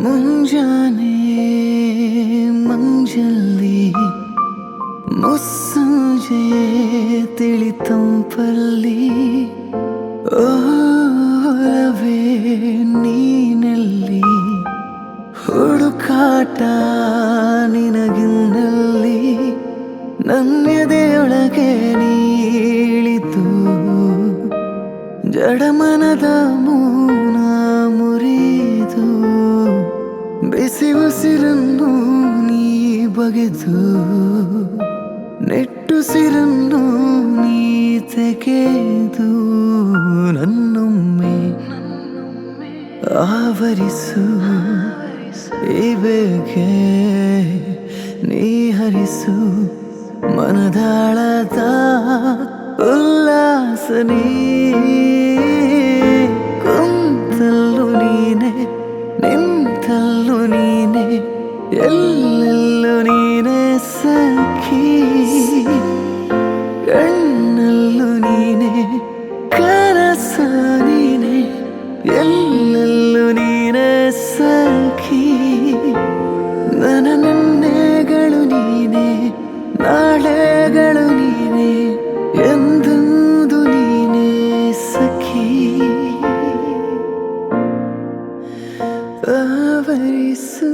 ಮುಂಜಾನೆ ಮಂಜಲ್ಲಿ ಮುಸ್ಸಂಜೆ ತಿಳಿತಂಪಲ್ಲಿ ಓಲವೇ ನೀನಲ್ಲಿ ಹುಡುಕಾಟ ನಿನಗಿನ್ನಲ್ಲಿ ನನ್ನೆದೆಯೊಳಗೆ ನೀಳಿತು ಜಡಮನದ ಮೌನ ಮುರಿದು ಬಿಸಿ ಉಸಿರನ್ನು ನೀ ಬಗೆದು ನೆಟ್ಟುಸಿರನ್ನು ನೀ ತೆಗೆದು ನನ್ನೊಮ್ಮೆ ಆವರಿಸು ಈ ಬೇಗೆ ನೀ ಹರಿಸು ಮನದಾಳದ ಉಲ್ಲಾಸ ನೀ ಕುಂತಲ್ಲು ನೀನೆ ನಿಂತಲ್ಲು ನೀನೆ ಎಲ್ಲೆಲ್ಲೂ ನೀನೆ ಸಖಿ ಕಣ್ಣಲ್ಲೂ ನೀನೆ ಕನಸ ನೀನೆ ಎಲ್ಲೆಲ್ಲೂ ನೀನೆ ಸಖಿ ನನ್ನ ನಿನ್ನೆಗಳು ನೀನೆ ನಾಳೆಗಳು ನೀನೆ ಎಂದೆಂದು ನೀನೆ ಸಖಿ ಆವರಿಸು